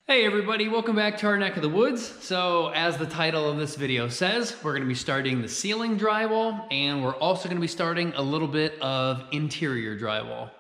Hey everybody, welcome back to our neck of the woods. So as the title of this video says, we're going to be starting the ceiling drywall, and we're also going to be starting a little bit of interior drywall.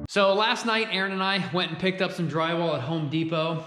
So last night, Aaron and I went and picked up some drywall at Home Depot.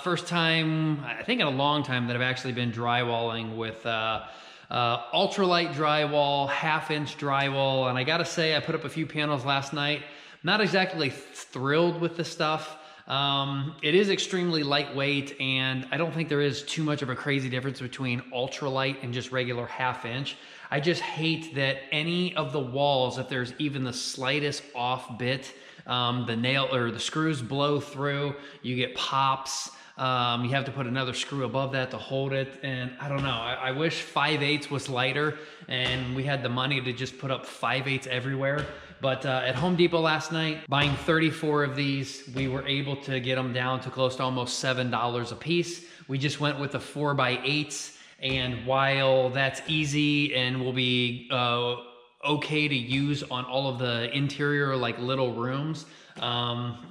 First time, I think in a long time, that I've actually been drywalling with ultralight drywall, half-inch drywall. And I gotta say, I put up a few panels last night. Not exactly thrilled with the stuff. It is extremely lightweight, and I don't think there is too much of a crazy difference between ultralight and just regular half-inch. I just hate that any of the walls, if there's even the slightest off bit, the nail or the screws blow through, you get pops. You have to put another screw above that to hold it. And I don't know, I wish 5/8 was lighter and we had the money to just put up 5/8 everywhere. But at Home Depot last night, buying 34 of these, we were able to get them down to close to almost $7 a piece. We just went with the 4x8s. And while that's easy and will be okay to use on all of the interior like little rooms,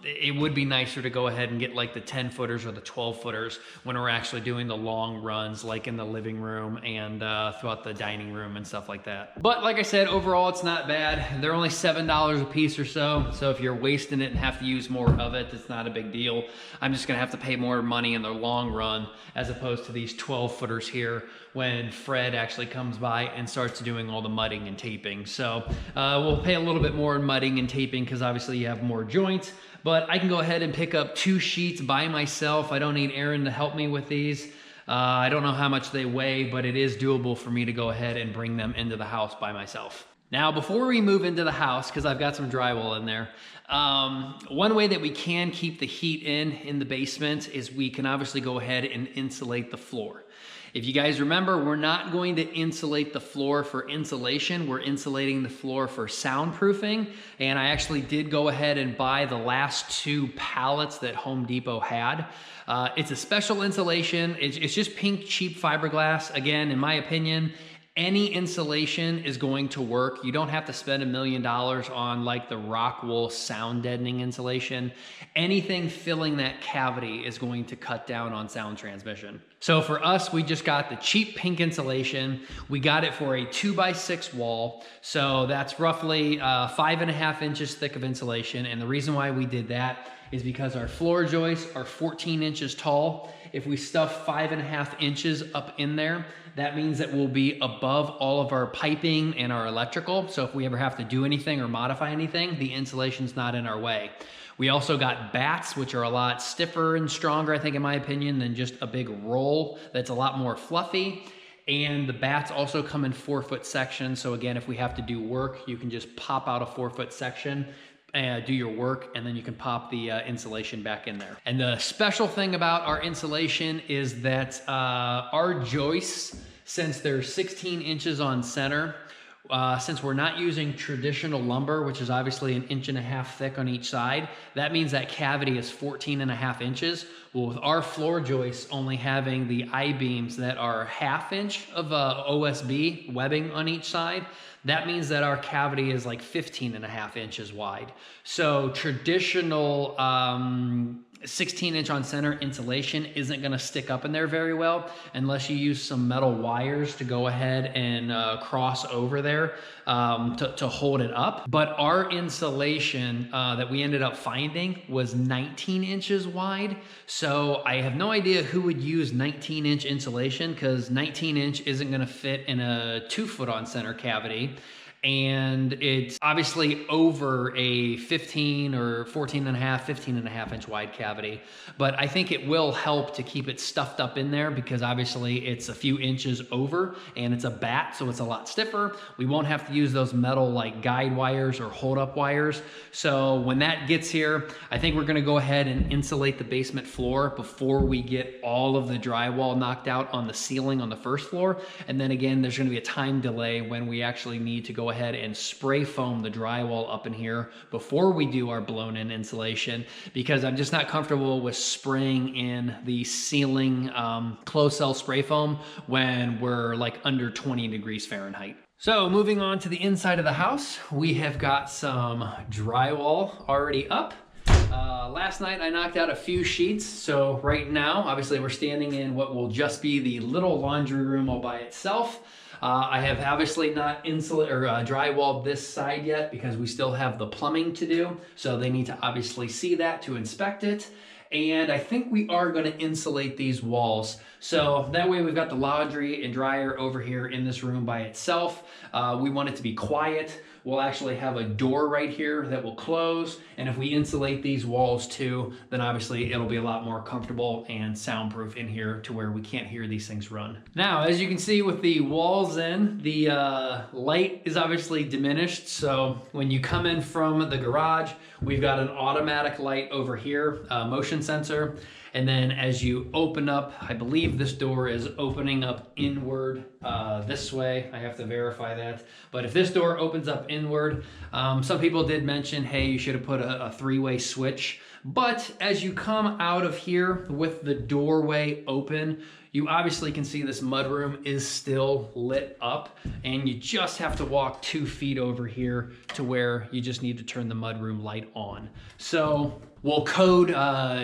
it would be nicer to go ahead and get like the 10-footers or the 12-footers when we're actually doing the long runs, like in the living room and throughout the dining room and stuff like that. But like I said, overall it's not bad. They're only $7 a piece or so, so if you're wasting it and have to use more of it, it's not a big deal. I'm just gonna have to pay more money in the long run as opposed to these 12-footers here when Fred actually comes by and starts doing all the mudding and taping. So we'll pay a little bit more in mudding and taping because obviously you have more joints, but I can go ahead and pick up 2 sheets by myself. I don't need Aaron to help me with these. I don't know how much they weigh, but it is doable for me to go ahead and bring them into the house by myself. Now, before we move into the house, because I've got some drywall in there, one way that we can keep the heat in the basement is we can obviously go ahead and insulate the floor. If you guys remember, we're not going to insulate the floor for insulation. We're insulating the floor for soundproofing. And I actually did go ahead and buy the last 2 pallets that Home Depot had. It's a special insulation. It's just pink, cheap fiberglass. Again, in my opinion, any insulation is going to work. You don't have to spend $1 million on like the rock wool sound deadening insulation. Anything filling that cavity is going to cut down on sound transmission. So for us, we just got the cheap pink insulation. We got it for a 2x6 wall. So that's roughly 5.5 inches thick of insulation. And the reason why we did that is because our floor joists are 14 inches tall. If we stuff 5.5 inches up in there, that means that we'll be above all of our piping and our electrical. So if we ever have to do anything or modify anything, the insulation's not in our way. We also got bats, which are a lot stiffer and stronger, I think, in my opinion, than just a big roll that's a lot more fluffy. And the bats also come in 4-foot sections. So again, if we have to do work, you can just pop out a 4-foot section, do your work, and then you can pop the insulation back in there. And the special thing about our insulation is that our joists, since they're 16 inches on center, since we're not using traditional lumber, which is obviously 1.5 inches thick on each side, that means that cavity is 14.5 inches. Well, with our floor joists only having the I-beams that are 1/2 inch of OSB webbing on each side, that means that our cavity is like 15.5 inches wide. So traditional 16-inch on center insulation isn't going to stick up in there very well unless you use some metal wires to go ahead and cross over there to hold it up. But our insulation that we ended up finding was 19 inches wide. So I have no idea who would use 19-inch insulation, because 19-inch isn't going to fit in a 2-foot on center cavity. And it's obviously over a 15 or 15.5 inch wide cavity. But I think it will help to keep it stuffed up in there, because obviously it's a few inches over and it's a bat, so it's a lot stiffer. We won't have to use those metal like guide wires or hold up wires. So when that gets here, I think we're gonna go ahead and insulate the basement floor before we get all of the drywall knocked out on the ceiling on the first floor. And then again, there's gonna be a time delay when we actually need to go ahead ahead and spray foam the drywall up in here before we do our blown-in insulation, because I'm just not comfortable with spraying in the ceiling closed cell spray foam when we're like under 20 degrees Fahrenheit. So moving on to the inside of the house, we have got some drywall already up. Last night I knocked out a few sheets, so right now obviously we're standing in what will just be the little laundry room all by itself. I have obviously not drywalled this side yet because we still have the plumbing to do, so they need to obviously see that to inspect it. And I think we are going to insulate these walls. So that way we've got the laundry and dryer over here in this room by itself. We want it to be quiet. We'll actually have a door right here that will close. And if we insulate these walls too, then obviously it'll be a lot more comfortable and soundproof in here to where we can't hear these things run. Now, as you can see with the walls in, the light is obviously diminished. So when you come in from the garage, we've got an automatic light over here, motion sensor. And then as you open up, I believe this door is opening up inward this way. I have to verify that. But if this door opens up inward, some people did mention, hey, you should have put a three-way switch. But as you come out of here with the doorway open, you obviously can see this mudroom is still lit up, and you just have to walk 2 feet over here to where you just need to turn the mudroom light on. So we'll code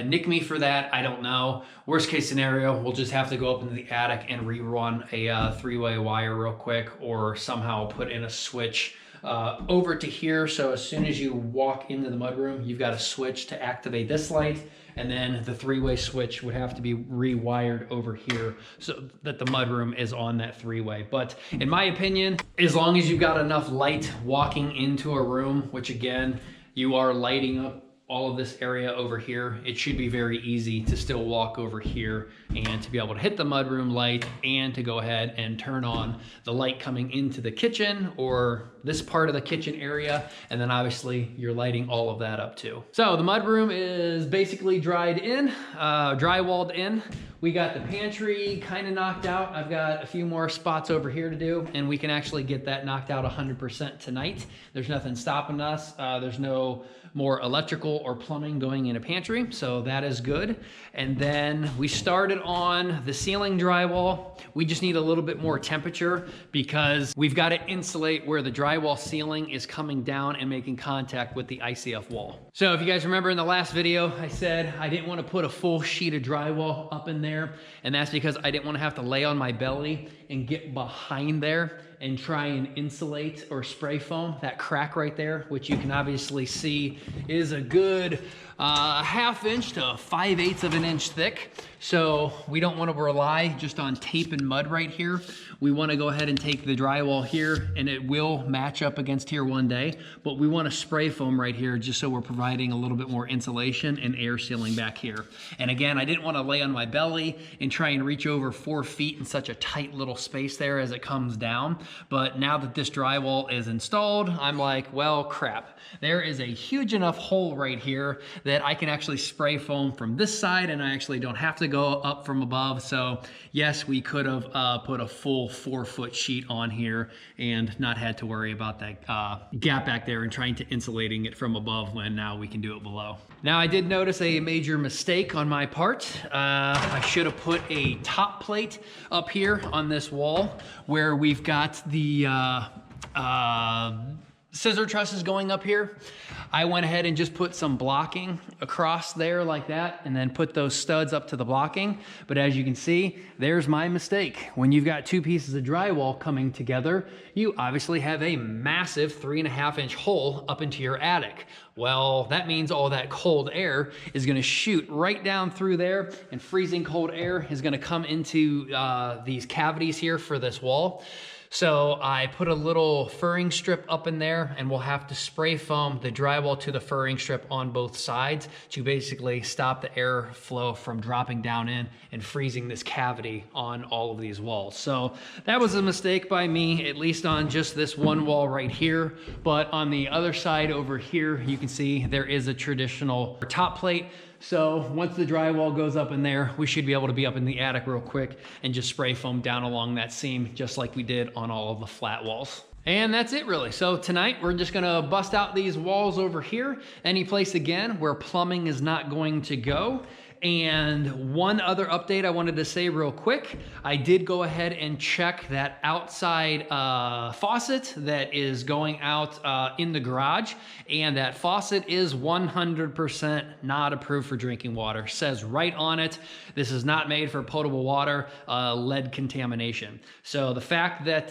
nick me for that, I don't know. Worst case scenario, we'll just have to go up into the attic and rerun a three-way wire real quick, or somehow put in a switch over to here. So as soon as you walk into the mudroom, you've got a switch to activate this light, and then the three-way switch would have to be rewired over here so that the mudroom is on that three-way. But in my opinion, as long as you've got enough light walking into a room, which again, you are lighting up all of this area over here, it should be very easy to still walk over here and to be able to hit the mudroom light and to go ahead and turn on the light coming into the kitchen or this part of the kitchen area. And then obviously you're lighting all of that up too. So the mudroom is basically drywalled in. We got the pantry kind of knocked out. I've got a few more spots over here to do, and we can actually get that knocked out 100% tonight. There's nothing stopping us. There's no more electrical or plumbing going in a pantry, so that is good. And then we started on the ceiling drywall. We just need a little bit more temperature because we've got to insulate where the drywall ceiling is coming down and making contact with the ICF wall. So if you guys remember in the last video, I said I didn't want to put a full sheet of drywall up in there, and that's because I didn't want to have to lay on my belly and get behind there and try and insulate or spray foam that crack right there, which you can obviously see is a good 1/2 inch to 5/8 of an inch thick. So we don't want to rely just on tape and mud right here. We want to go ahead and take the drywall here, and it will match up against here one day, but we want to spray foam right here just so we're providing a little bit more insulation and air sealing back here. And again, I didn't want to lay on my belly and try and reach over 4 feet in such a tight little space there as it comes down. But now that this drywall is installed, I'm like, well, crap. There is a huge enough hole right here that I can actually spray foam from this side, and I actually don't have to go up from above. So yes, we could have put a full 4-foot sheet on here and not had to worry about that gap back there and trying to insulating it from above when now we can do it below. Now I did notice a major mistake on my part. I should have put a top plate up here on this wall where we've got the scissor trusses going up here. I went ahead and just put some blocking across there like that, and then put those studs up to the blocking. But as you can see, there's my mistake. When you've got 2 pieces of drywall coming together, you obviously have a massive 3.5 inch hole up into your attic. Well, that means all that cold air is gonna shoot right down through there, and freezing cold air is gonna come into these cavities here for this wall. So I put a little furring strip up in there, and we'll have to spray foam the drywall to the furring strip on both sides to basically stop the air flow from dropping down in and freezing this cavity on all of these walls. So that was a mistake by me, at least on just this one wall right here. But on the other side over here, you can see there is a traditional top plate. So once the drywall goes up in there, we should be able to be up in the attic real quick and just spray foam down along that seam, just like we did on all of the flat walls. And that's it really. So tonight we're just gonna bust out these walls over here, any place again where plumbing is not going to go. And one other update I wanted to say real quick, I did go ahead and check that outside faucet that is going out in the garage, and that faucet is 100% not approved for drinking water. Says right on it, this is not made for potable water, lead contamination. So the fact that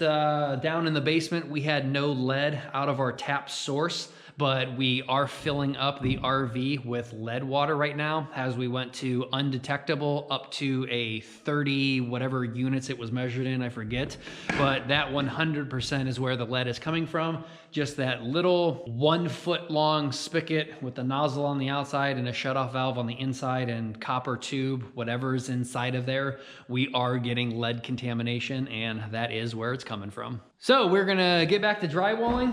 down in the basement we had no lead out of our tap source, but we are filling up the RV with lead water right now as we went to undetectable up to a 30 whatever units it was measured in, I forget. But that 100% is where the lead is coming from. Just that little 1 foot long spigot with the nozzle on the outside and a shutoff valve on the inside and copper tube, whatever's inside of there, we are getting lead contamination, and that is where it's coming from. So we're gonna get back to drywalling,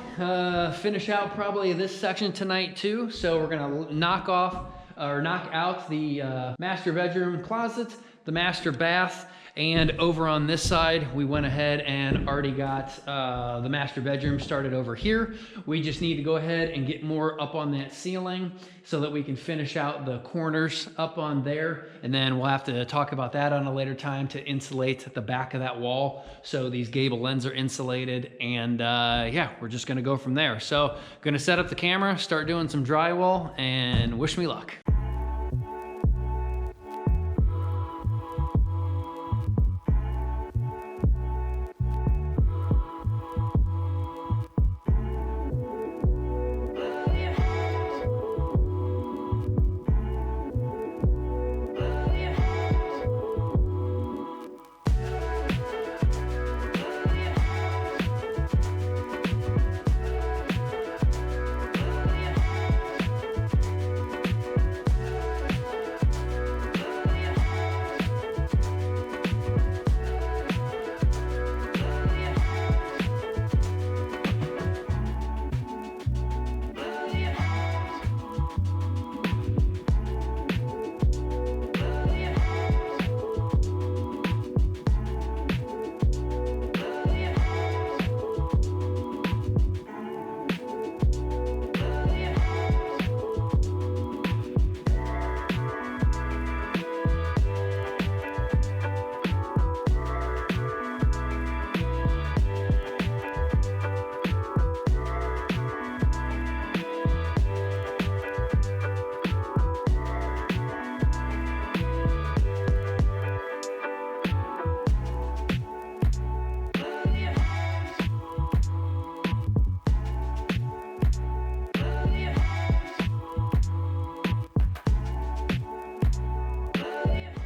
finish out probably this section tonight too. So we're gonna knock out the master bedroom closet, the master bath, and over on this side, we went ahead and already got the master bedroom started over here. We just need to go ahead and get more up on that ceiling so that we can finish out the corners up on there. And then we'll have to talk about that on a later time to insulate the back of that wall. So these gable ends are insulated, and yeah, we're just gonna go from there. So gonna set up the camera, start doing some drywall, and wish me luck.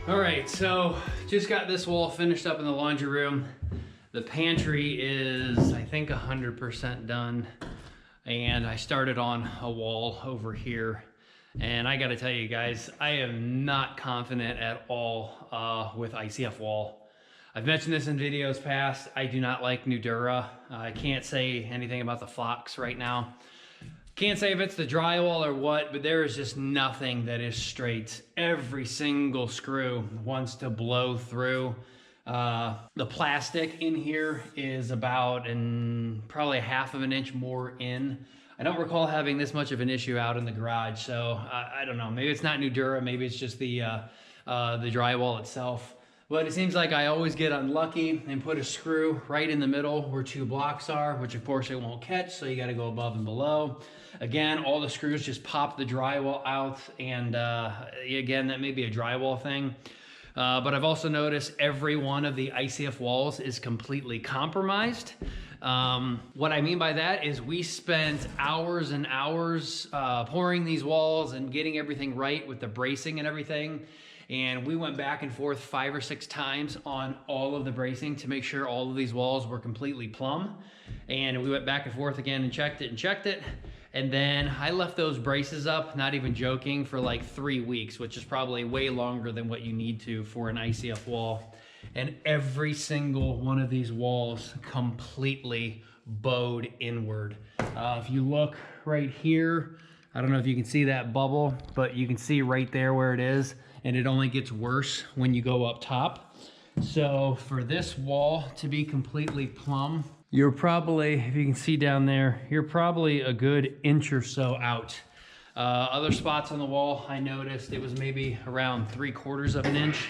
All right, so just got this wall finished up in the laundry room. The pantry is, I think, 100% done. And I started on a wall over here. And I gotta tell you guys, I am not confident at all with ICF wall. I've mentioned this in videos past. I do not like Nudura. I can't say anything about the Fox right now. Can't say if it's the drywall or what, but there is just nothing that is straight. Every single screw wants to blow through. The plastic in here is about probably 1/2 of an inch more in. I don't recall having this much of an issue out in the garage, so I don't know. Maybe it's not Nudura, maybe it's just the drywall itself. But it seems like I always get unlucky and put a screw right in the middle where 2 blocks are, which of course it won't catch, so you gotta go above and below. Again, all the screws just pop the drywall out, and again, that may be a drywall thing. But I've also noticed every one of the ICF walls is completely compromised. What I mean by that is we spent hours and hours pouring these walls and getting everything right with the bracing and everything. And we went back and forth 5 or 6 times on all of the bracing to make sure all of these walls were completely plumb. And we went back and forth again and checked it. And then I left those braces up, not even joking, for like 3 weeks, which is probably way longer than what you need to for an ICF wall. And every single one of these walls completely bowed inward. If you look right here, I don't know if you can see that bubble, but you can see right there where it is. And it only gets worse when you go up top. So for this wall to be completely plumb, you're probably, if you can see down there, you're probably a good inch or so out. Other spots on the wall, I noticed it was maybe around 3/4 of an inch.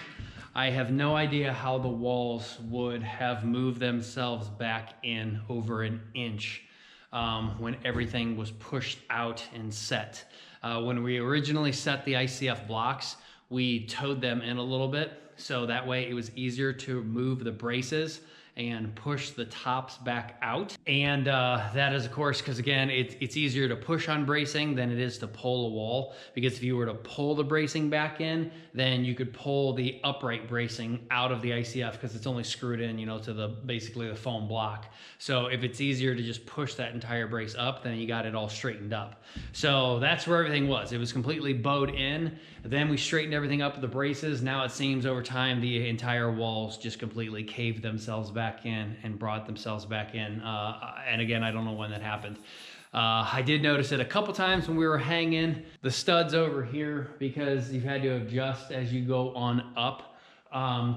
I have no idea how the walls would have moved themselves back in over an inch when everything was pushed out and set. When we originally set the ICF blocks, we towed them in a little bit, so that way it was easier to move the braces and push the tops back out. And that is, of course, because again, it's easier to push on bracing than it is to pull a wall, because if you were to pull the bracing back in, then you could pull the upright bracing out of the ICF because it's only screwed in, you know, to the basically the foam block. So if it's easier to just push that entire brace up, then you got it all straightened up. So that's where everything was. It was completely bowed in. Then we straightened everything up with the braces. Now it seems over time the entire walls just completely caved themselves back in and brought themselves back in. And again, I don't know when that happened. I did notice it a couple times when we were hanging the studs over here, because you've had to adjust as you go on up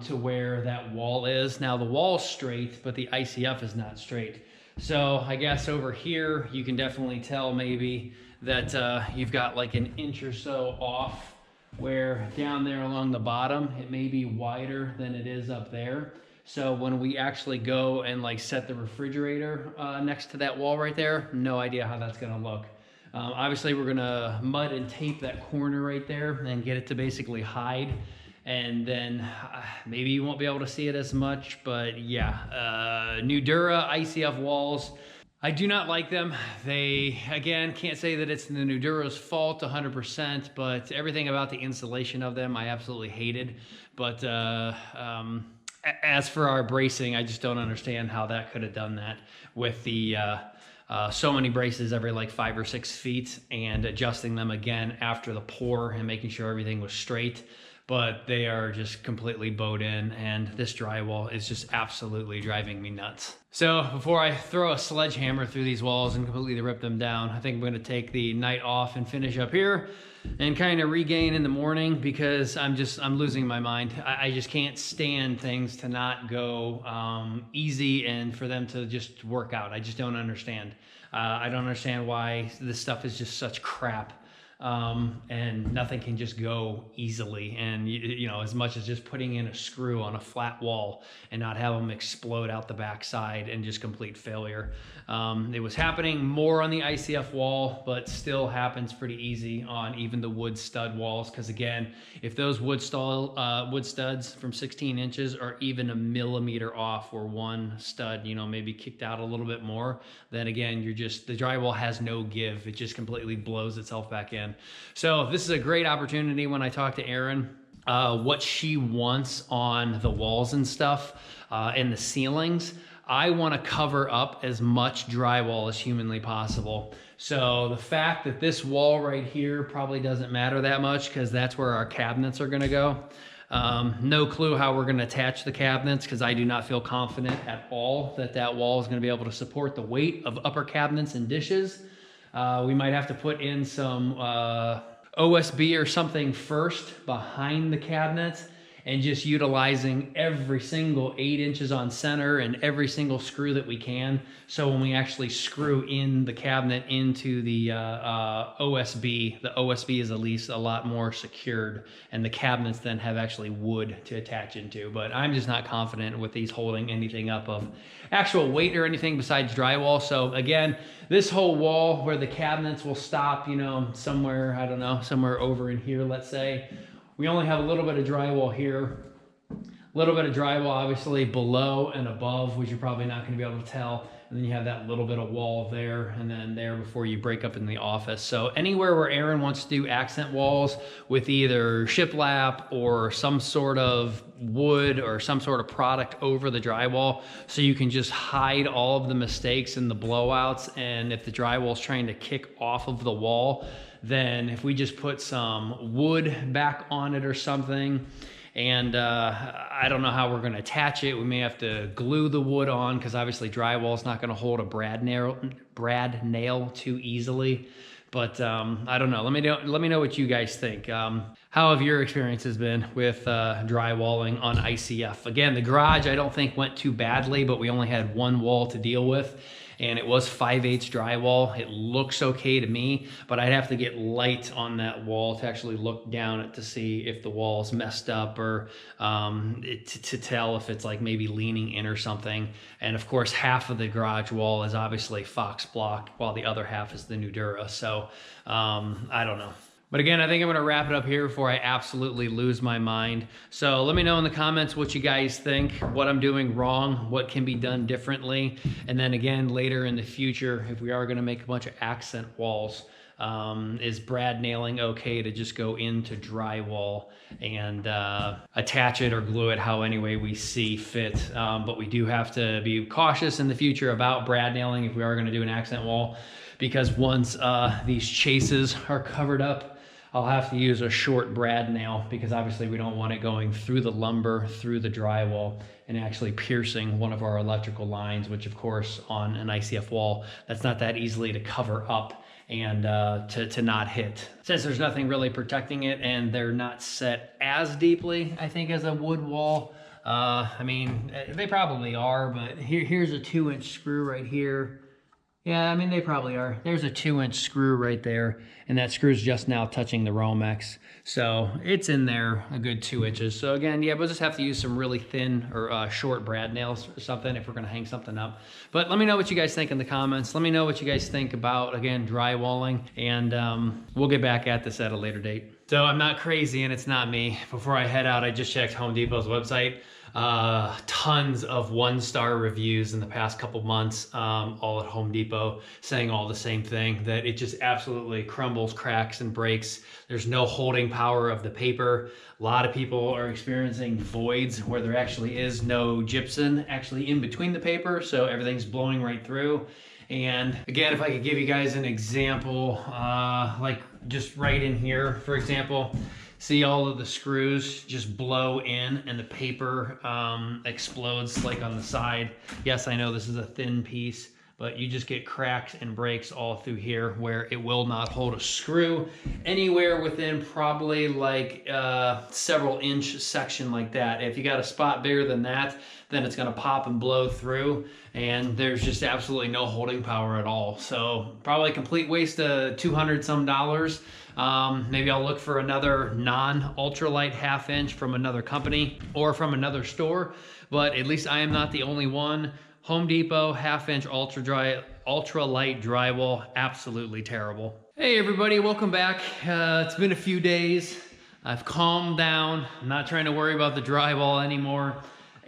to where that wall is. Now the wall's straight, but the ICF is not straight. So I guess over here, you can definitely tell maybe that you've got like an inch or so off, where down there along the bottom, it may be wider than it is up there. So when we actually go and like set the refrigerator next to that wall right there, no idea how that's gonna look. Obviously we're gonna mud and tape that corner right there and get it to basically hide. And then maybe you won't be able to see it as much, but yeah, Nudura ICF walls, I do not like them. They, again, can't say that it's the Nudura's fault 100%, but everything about the installation of them, I absolutely hated. But as for our bracing, I just don't understand how that could have done that with the so many braces every like 5 or 6 feet and adjusting them again after the pour and making sure everything was straight. But they are just completely bowed in, and this drywall is just absolutely driving me nuts. So before I throw a sledgehammer through these walls and completely rip them down, I think I'm gonna take the night off and finish up here and kind of regain in the morning, because I'm losing my mind. I just can't stand things to not go easy and for them to just work out. I just don't understand. I don't understand why this stuff is just such crap. And nothing can just go easily. And you know, as much as just putting in a screw on a flat wall and not have them explode out the backside and just complete failure. It was happening more on the ICF wall, but still happens pretty easy on even the wood stud walls. Because again, if those wood studs from 16 inches are even a millimeter off, or one stud, you know, maybe kicked out a little bit more, then again, the drywall has no give. It just completely blows itself back in. So this is a great opportunity when I talk to Erin, what she wants on the walls and stuff, and the ceilings. I want to cover up as much drywall as humanly possible. So the fact that this wall right here probably doesn't matter that much, because that's where our cabinets are going to go. No clue how we're going to attach the cabinets, because I do not feel confident at all that that wall is going to be able to support the weight of upper cabinets and dishes. We might have to put in some OSB or something first behind the cabinets, and just utilizing every single 8 inches on center and every single screw that we can. So when we actually screw in the cabinet into the OSB is at least a lot more secured, and the cabinets then have actually wood to attach into. But I'm just not confident with these holding anything up of actual weight or anything besides drywall. So again, this whole wall where the cabinets will stop, you know, somewhere, I don't know, somewhere over in here, let's say, we only have a little bit of drywall here, a little bit of drywall obviously below and above, which you're probably not going to be able to tell. And then you have that little bit of wall there and then there before you break up in the office. So anywhere where Erin wants to do accent walls with either shiplap or some sort of wood or some sort of product over the drywall, so you can just hide all of the mistakes and the blowouts. And if the drywall's trying to kick off of the wall, then if we just put some wood back on it or something, and I don't know how we're going to attach it. We may have to glue the wood on, because obviously drywall is not going to hold a brad nail too easily. But I don't know. Let me know what you guys think. How How have your experiences been with drywalling on ICF? Again, the garage I don't think went too badly, but we only had one wall to deal with, and it was 5/8 drywall. It looks okay to me, but I'd have to get light on that wall to actually look down it to see if the wall's messed up, or to tell if it's like maybe leaning in or something. And of course, half of the garage wall is obviously Fox block, while the other half is the Nudura. So I don't know. But again, I think I'm gonna wrap it up here before I absolutely lose my mind. So let me know in the comments what you guys think, what I'm doing wrong, what can be done differently. And then again, later in the future, if we are gonna make a bunch of accent walls, is brad nailing okay to just go into drywall and attach it or glue it how any way we see fit? But we do have to be cautious in the future about brad nailing if we are gonna do an accent wall, because once these chases are covered up, I'll have to use a short brad nail, because obviously we don't want it going through the lumber, through the drywall, and actually piercing one of our electrical lines, which of course on an ICF wall, that's not that easily to cover up and to not hit. Since there's nothing really protecting it and they're not set as deeply, I think, as a wood wall. I mean, they probably are, but here's a 2-inch screw right here. Yeah, I mean, they probably are. There's a 2-inch screw right there, and that screw's just now touching the Romex. So it's in there a good 2 inches. So again, yeah, we'll just have to use some really thin or short brad nails or something if we're gonna hang something up. But let me know what you guys think in the comments. Let me know what you guys think about, again, drywalling, and we'll get back at this at a later date. So I'm not crazy and it's not me. Before I head out, I just checked Home Depot's website. Tons of 1-star reviews in the past couple months, all at Home Depot, saying all the same thing, that it just absolutely crumbles, cracks, and breaks. There's no holding power of the paper. A lot of people are experiencing voids where there actually is no gypsum actually in between the paper, so everything's blowing right through. And again, if I could give you guys an example, like just right in here, for example, see all of the screws just blow in and the paper explodes like on the side. Yes, I know this is a thin piece, but you just get cracks and breaks all through here where it will not hold a screw anywhere within probably like several inch section like that. If you got a spot bigger than that, then it's gonna pop and blow through, and there's just absolutely no holding power at all. So probably a complete waste of $200 some. Maybe I'll look for another non-ultralight 1/2 inch from another company or from another store, but at least I am not the only one. Home Depot 1/2 inch ultralight drywall, absolutely terrible. Hey everybody, welcome back. It's been a few days. I've calmed down. I'm not trying to worry about the drywall anymore.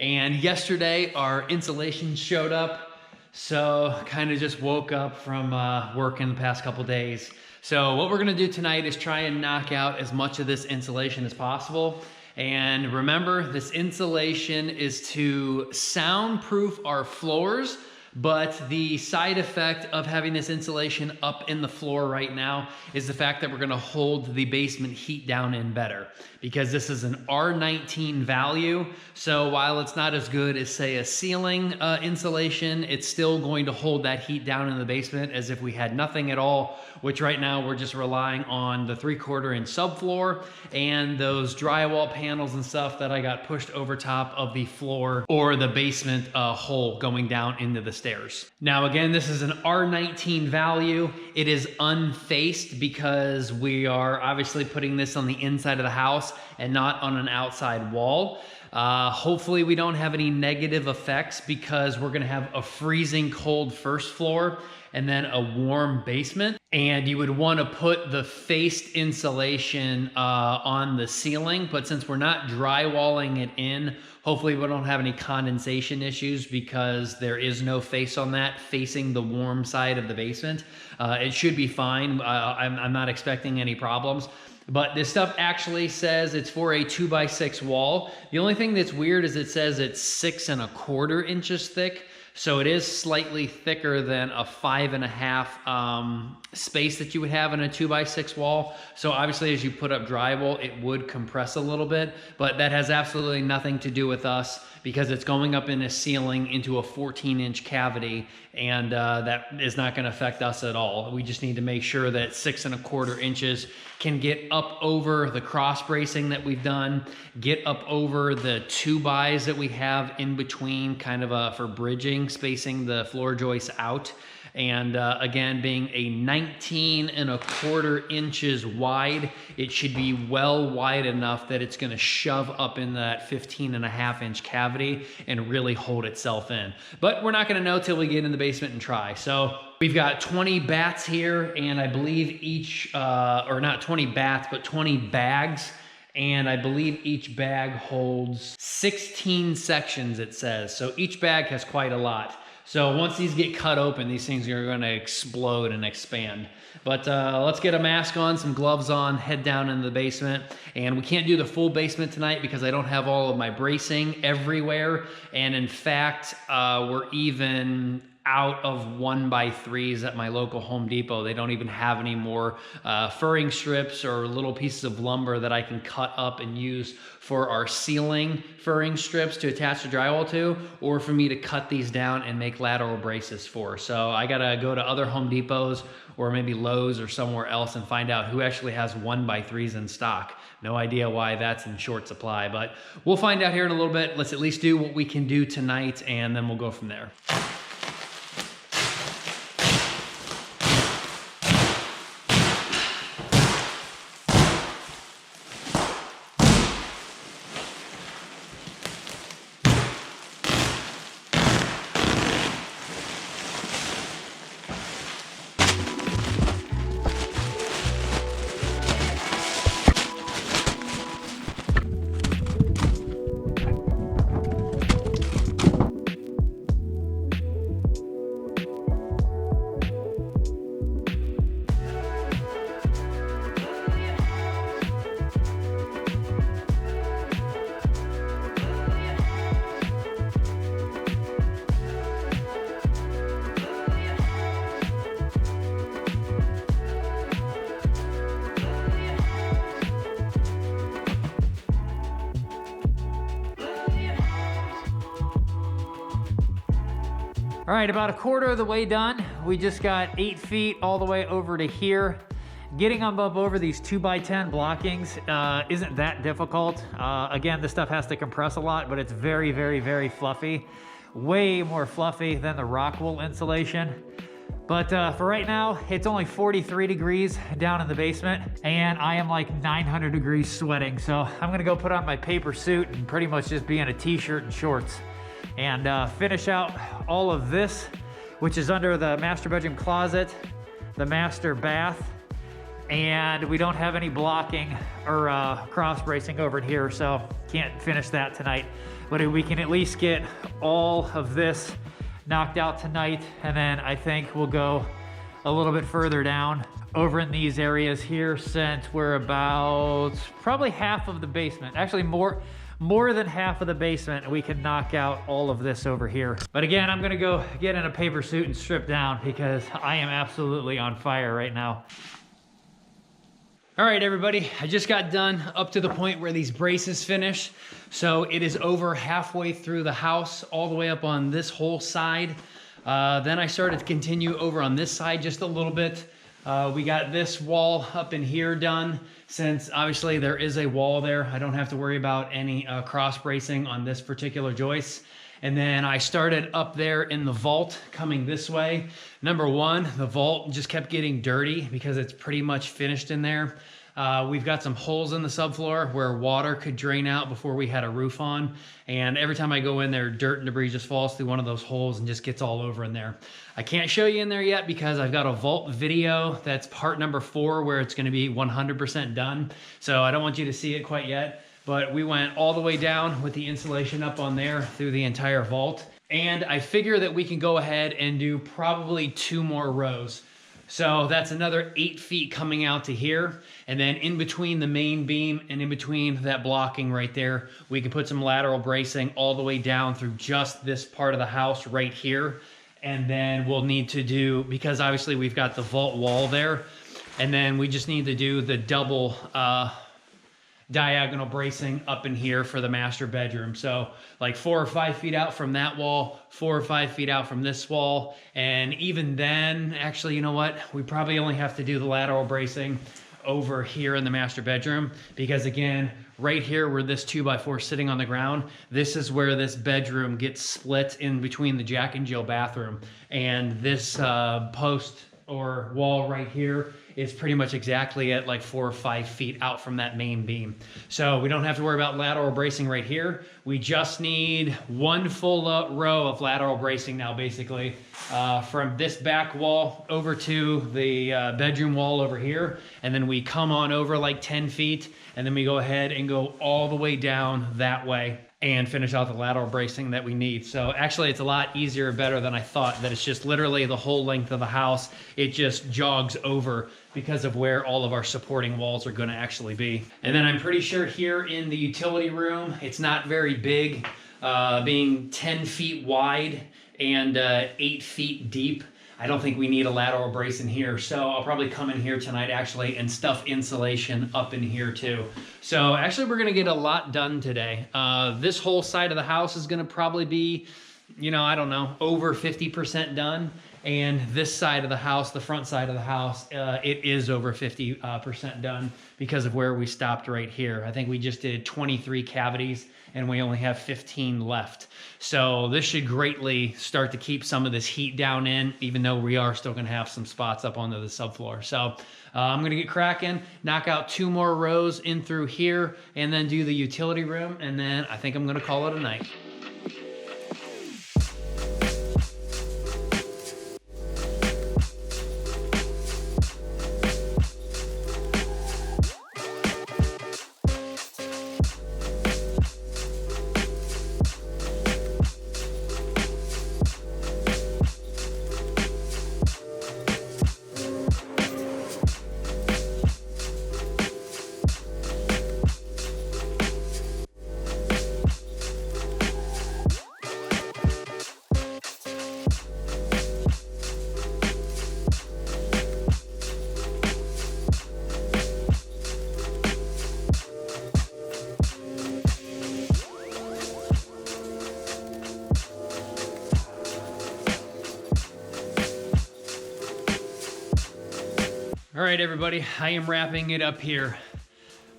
And yesterday our insulation showed up, so kind of just woke up from working the past couple days. So what we're gonna do tonight is try and knock out as much of this insulation as possible. And remember, this insulation is to soundproof our floors, but the side effect of having this insulation up in the floor right now is the fact that we're gonna hold the basement heat down in better, because this is an R19 value. So while it's not as good as, say, a ceiling insulation, it's still going to hold that heat down in the basement as if we had nothing at all, which right now we're just relying on the 3/4 inch subfloor and those drywall panels and stuff that I got pushed over top of the floor or the basement hole going down into the stairs. Now again, this is an R19 value. It is unfaced because we are obviously putting this on the inside of the house and not on an outside wall. Hopefully we don't have any negative effects, because we're gonna have a freezing cold first floor and then a warm basement. And you would want to put the faced insulation on the ceiling, but since we're not drywalling it in, hopefully we don't have any condensation issues, because there is no face on that facing the warm side of the basement. It should be fine. I'm not expecting any problems. But this stuff actually says it's for a 2x6 wall. The only thing that's weird is it says it's 6 1/4 inches thick. So it is slightly thicker than a 5.5 space that you would have in a 2x6 wall. So obviously as you put up drywall, it would compress a little bit, but that has absolutely nothing to do with us because it's going up in a ceiling into a 14-inch cavity, and that is not going to affect us at all. We just need to make sure that 6.25 inches can get up over the cross bracing that we've done, get up over the 2x that we have in between, kind of for bridging, spacing the floor joists out. And again, being a 19.25 inches wide, it should be well wide enough that it's going to shove up in that 15.5 inch cavity and really hold itself in. But we're not going to know till we get in the basement and try. So we've got 20 bats here, and I believe each, or not 20 bats, but 20 bags. And I believe each bag holds 16 sections, it says. So each bag has quite a lot. So once these get cut open, these things are going to explode and expand. But let's get a mask on, some gloves on, head down into the basement. And we can't do the full basement tonight because I don't have all of my bracing everywhere. And in fact, we're even out of 1x3s at my local Home Depot. They don't even have any more furring strips or little pieces of lumber that I can cut up and use for our ceiling furring strips to attach the drywall to, or for me to cut these down and make lateral braces for. So I gotta go to other Home Depots or maybe Lowe's or somewhere else and find out who actually has 1x3s in stock. No idea why that's in short supply, but we'll find out here in a little bit. Let's at least do what we can do tonight, and then we'll go from there. All right, about 1/4 of the way done. We just got 8 feet all the way over to here. Getting them up over these 2x10 blockings isn't that difficult. Again, this stuff has to compress a lot, but it's very, very, very fluffy. Way more fluffy than the rock wool insulation. But for right now, it's only 43 degrees down in the basement, and I am like 900 degrees sweating. So I'm gonna go put on my paper suit and pretty much just be in a t-shirt and shorts and finish out all of this, which is under the master bedroom closet, the master bath, and we don't have any blocking or cross bracing over here, so can't finish that tonight. But we can at least get all of this knocked out tonight, and then I think we'll go a little bit further down over in these areas here, since we're about probably half of the basement, actually more than half of the basement. We can knock out all of this over here. But again, I'm gonna go get in a paper suit and strip down because I am absolutely on fire right now. All right, everybody, I just got done up to the point where these braces finish. So it is over halfway through the house, all the way up on this whole side. Then I started to continue over on this side just a little bit. We got this wall up in here done. Since obviously there is a wall there, I don't have to worry about any cross bracing on this particular joist. And then I started up there in the vault coming this way. Number one, the vault just kept getting dirty because it's pretty much finished in there. We've got some holes in the subfloor where water could drain out before we had a roof on. And every time I go in there, dirt and debris just falls through one of those holes and just gets all over in there. I can't show you in there yet because I've got a vault video that's part number 4 where it's gonna be 100% done. So I don't want you to see it quite yet, but we went all the way down with the insulation up on there through the entire vault. And I figure that we can go ahead and do probably 2 more rows. So that's another 8 feet coming out to here. And then in between the main beam and in between that blocking right there, we can put some lateral bracing all the way down through just this part of the house right here. And then we'll need to do, because obviously we've got the vault wall there, and then we just need to do the double diagonal bracing up in here for the master bedroom. So like 4 or 5 feet out from that wall, 4 or 5 feet out from this wall. And even then, actually, you know what? We probably only have to do the lateral bracing over here in the master bedroom, because again, right here where this 2x4 is sitting on the ground, this is where this bedroom gets split in between the Jack and Jill bathroom. And this post or wall right here is pretty much exactly at like 4 or 5 feet out from that main beam. So we don't have to worry about lateral bracing right here. We just need one full row of lateral bracing now, basically, from this back wall over to the bedroom wall over here. And then we come on over like 10 feet, and then we go ahead and go all the way down that way and finish out the lateral bracing that we need. So actually it's a lot easier, better than I thought, that it's just literally the whole length of the house. It just jogs over because of where all of our supporting walls are gonna actually be. And then I'm pretty sure here in the utility room, it's not very big, being 10 feet wide and 8 feet deep. I don't think we need a lateral brace in here. So I'll probably come in here tonight actually and stuff insulation up in here too. So actually we're gonna get a lot done today. This whole side of the house is gonna probably be, you know, I don't know, over 50% done. And this side of the house, the front side of the house, it is over 50% done because of where we stopped right here. I think we just did 23 cavities and we only have 15 left. So this should greatly start to keep some of this heat down in, even though we are still gonna have some spots up onto the subfloor. So I'm gonna get cracking, knock out 2 more rows in through here, and then do the utility room, and then I think I'm gonna call it a night. All right, everybody, I am wrapping it up here.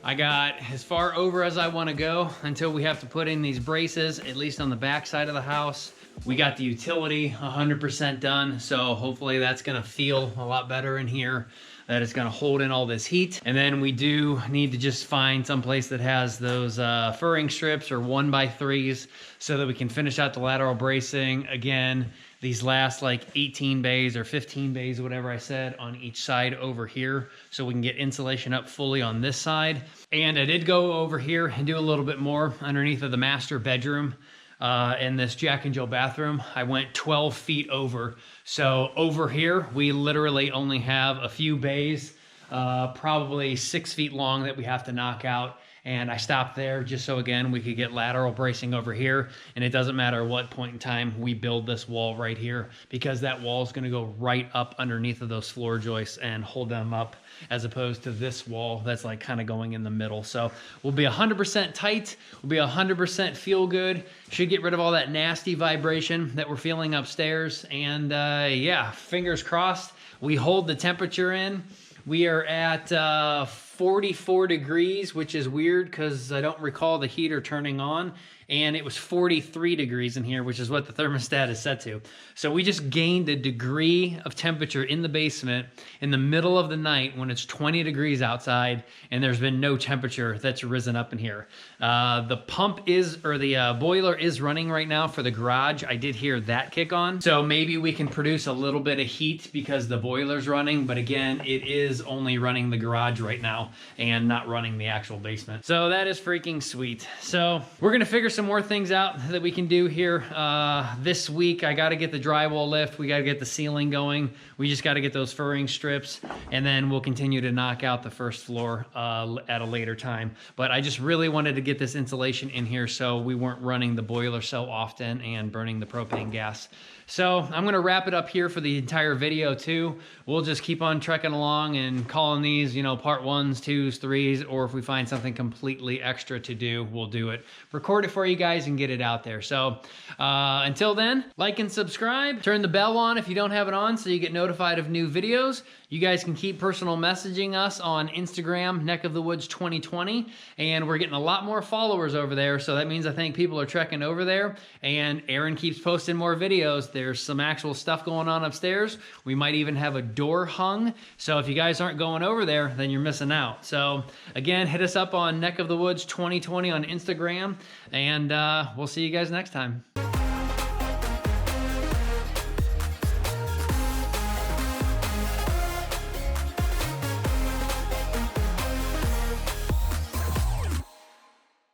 I got as far over as I want to go until we have to put in these braces, at least on the back side of the house. We got the utility 100% done, so hopefully that's gonna feel a lot better in here, that it's gonna hold in all this heat. And then we do need to just find some place that has those furring strips or 1x3s so that we can finish out the lateral bracing. Again, these last like 18 bays or 15 bays, whatever I said, on each side over here, so we can get insulation up fully on this side. And I did go over here and do a little bit more underneath of the master bedroom in this Jack and Jill bathroom. I went 12 feet over. So over here, we literally only have a few bays, probably 6 feet long, that we have to knock out. And I stopped there just so, again, we could get lateral bracing over here. And it doesn't matter what point in time we build this wall right here, because that wall is going to go right up underneath of those floor joists and hold them up, as opposed to this wall that's like kind of going in the middle. So we'll be 100% tight. We'll be 100% feel good. Should get rid of all that nasty vibration that we're feeling upstairs. And yeah, fingers crossed, we hold the temperature in. We are at 44 degrees, which is weird because I don't recall the heater turning on. And it was 43 degrees in here, which is what the thermostat is set to. So we just gained a degree of temperature in the basement in the middle of the night when it's 20 degrees outside and there's been no temperature that's risen up in here. The pump is, or the boiler is running right now for the garage. I did hear that kick on. So maybe we can produce a little bit of heat because the boiler's running, but again, it is only running the garage right now. now and not running the actual basement. So that is freaking sweet. So we're gonna figure some more things out that we can do here this week. I gotta get the drywall lift. We gotta get the ceiling going. We just gotta get those furring strips, and then we'll continue to knock out the first floor at a later time. But I just really wanted to get this insulation in here so we weren't running the boiler so often and burning the propane gas. So I'm gonna wrap it up here for the entire video too. We'll just keep on trekking along and calling these, you know, part 1s, 2s, 3s, or if we find something completely extra to do, we'll do it. Record it for you guys and get it out there. So until then, like and subscribe. Turn the bell on if you don't have it on so you get notified of new videos. You guys can keep personal messaging us on Instagram, NeckofTheWoods 2020, and we're getting a lot more followers over there, so that means I think people are trekking over there, and Aaron keeps posting more videos. There's some actual stuff going on upstairs. We might even have a door hung, so if you guys aren't going over there, then you're missing out. So again, hit us up on NeckofTheWoods 2020 on Instagram, and we'll see you guys next time.